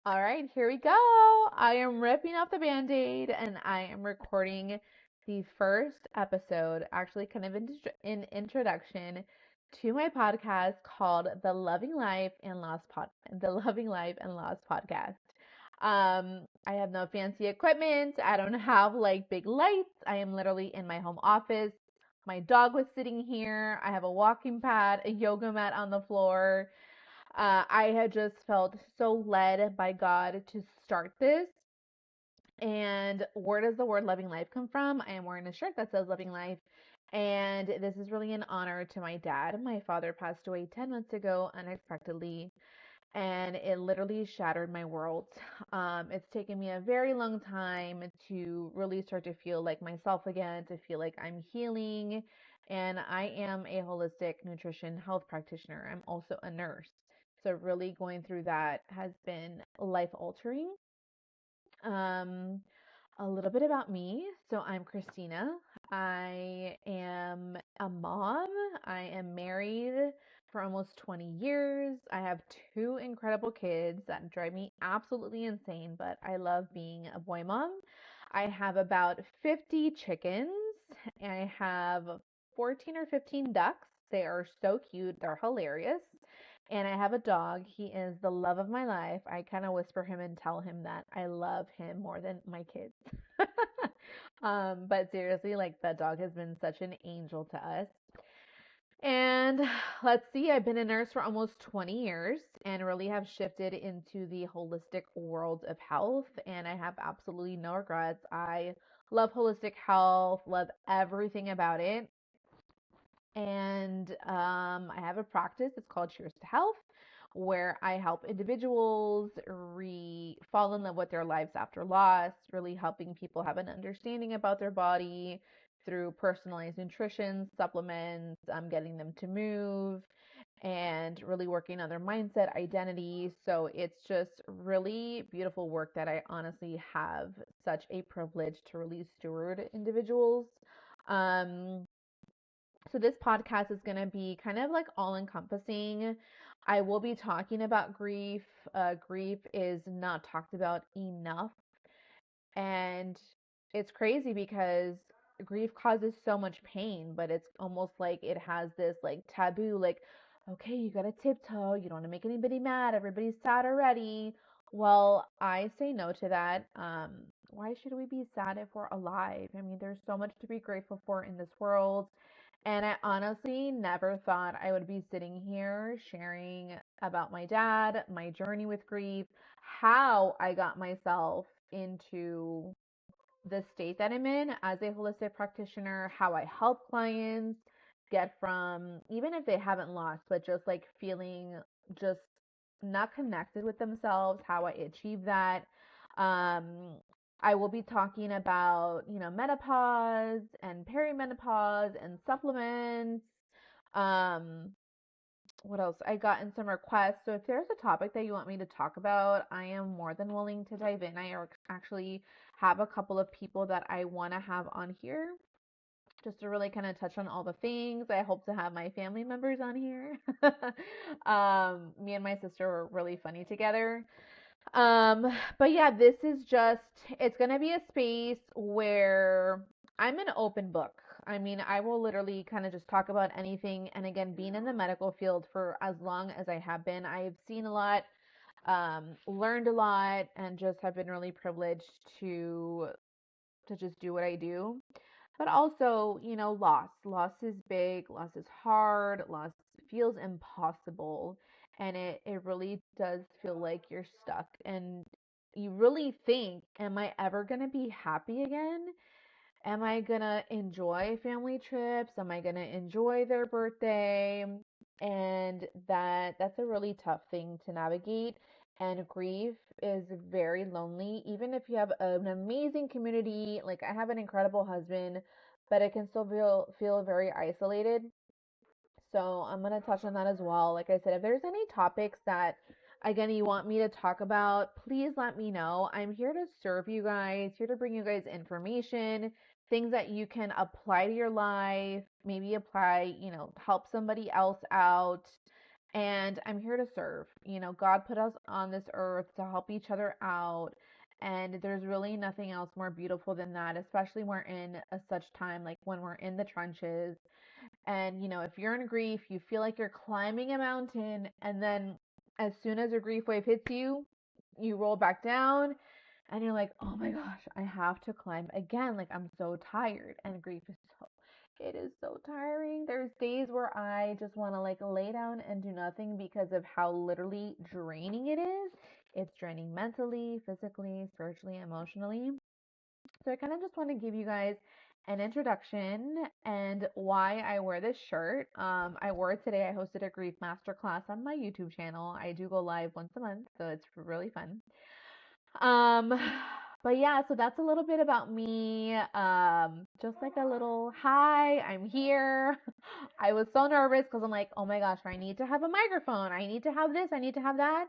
All right, here we go. I am ripping off the band-aid and I am recording the first episode, actually kind of an introduction to my podcast called The Loving Life and Lost Podcast. I have no fancy equipment. I don't have like big lights. I am literally in my home office. My dog was sitting here. I have a walking pad, a yoga mat on the floor. I had just felt so led by God to start this. And where does the word loving life come from? I am wearing a shirt that says loving life. And this is really an honor to my dad. My father passed away 10 months ago unexpectedly, and it literally shattered my world. It's taken me a very long time to really start to feel like myself again, to feel like I'm healing. And I am a holistic nutrition health practitioner. I'm also a nurse. So, really going through that has been life altering. Um, a little bit about me. So, I'm Christina. I am a mom. I am married for almost 20 years. I have two incredible kids that drive me absolutely insane, but I love being a boy mom. I have about 50 chickens. I have 14 or 15 ducks. They are so cute, they're hilarious. And I have a dog. He is the love of my life. I kind of whisper him and tell him that I love him more than my kids. But seriously, like that dog has been such an angel to us. And let's see, I've been a nurse for almost 20 years and really have shifted into the holistic world of health. And I have absolutely no regrets. I love holistic health, love everything about it. And I have a practice. It's called Cheers to Health, where I help individuals fall in love with their lives after loss, really helping people have an understanding about their body through personalized nutrition, supplements, getting them to move, and really working on their mindset, identity. So it's just really beautiful work that I honestly have such a privilege to really steward individuals. Um, so this podcast is going to be kind of like all encompassing. I will be talking about grief. Grief is not talked about enough. And it's crazy because grief causes so much pain, but it's almost like it has this like taboo, like, okay, you gotta tiptoe. You don't want to make anybody mad. Everybody's sad already. Well, I say no to that. Why should we be sad if we're alive? I mean, there's so much to be grateful for in this world. And I honestly never thought I would be sitting here sharing about my dad, my journey with grief, how I got myself into the state that I'm in as a holistic practitioner, how I help clients get from, even if they haven't lost, but just like feeling just not connected with themselves, how I achieve that. Um, I will be talking about, menopause and perimenopause and supplements. Um, what else? I got in some requests. So if there's a topic that you want me to talk about, I am more than willing to dive in. Actually have a couple of people that I want to have on here just to really kind of touch on all the things. I hope to have my family members on here. Me and my sister were really funny together. But yeah, this is just, it's going to be a space where I'm an open book. I mean, I will literally kind of just talk about anything. And again, being in the medical field for as long as I have been, I've seen a lot, learned a lot, and just have been really privileged to just do what I do. But also, loss. Loss is big, loss is hard, loss feels impossible. And it really does feel like you're stuck. And you really think, am I ever going to be happy again? Am I going to enjoy family trips? Am I going to enjoy their birthday? And that's a really tough thing to navigate. And grief is very lonely, even if you have an amazing community. Like I have an incredible husband, but it can still feel very isolated. So I'm gonna touch on that as well. Like I said, if there's any topics that again you want me to talk about, please let me know. I'm here to serve you guys, here to bring you guys information, things that you can apply to your life, maybe apply, help somebody else out. and I'm here to serve. You know, God put us on this earth to help each other out. And there's really nothing else more beautiful than that, especially when we're in a such time, like when we're in the trenches. And, you know, if you're in grief, you feel like you're climbing a mountain. And then as soon as a grief wave hits you, you roll back down and you're like, oh my gosh, I have to climb again. Like, I'm so tired. And grief is it is so tiring. There's days where I just want to like lay down and do nothing because of how literally draining it is. It's draining mentally, physically, spiritually, emotionally. So I kind of just want to give you guys an introduction and why I wear this shirt. I wore it today. I hosted a grief masterclass on my YouTube channel. I do go live once a month, so it's really fun. Um, but yeah, so that's a little bit about me. Just like a little hi, I'm here. I was so nervous because I'm like, oh my gosh, I need to have a microphone. I need to have this. I need to have that.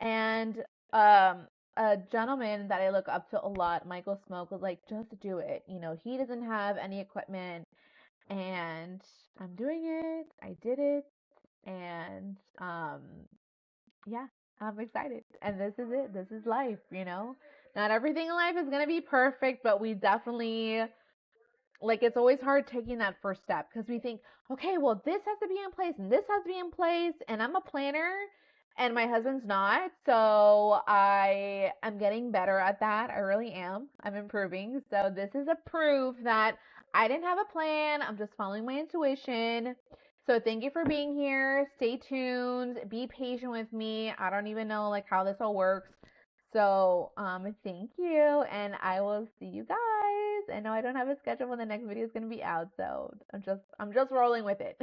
And um, a gentleman that I look up to a lot, Michael Smoke, was like, just do it. You know, he doesn't have any equipment, and I'm doing it. I did it, and yeah, I'm excited. And this is it. This is life, you know? Not everything in life is going to be perfect, but we definitely, like, it's always hard taking that first step because we think, okay, well, this has to be in place and this has to be in place. And I'm a planner and my husband's not. So I am getting better at that. I really am. I'm improving. So this is a proof that I didn't have a plan. I'm just following my intuition. So thank you for being here. Stay tuned. Be patient with me. I don't even know like how this all works. So thank you, and I will see you guys. I know I don't have a schedule when the next video is gonna be out, so I'm just rolling with it.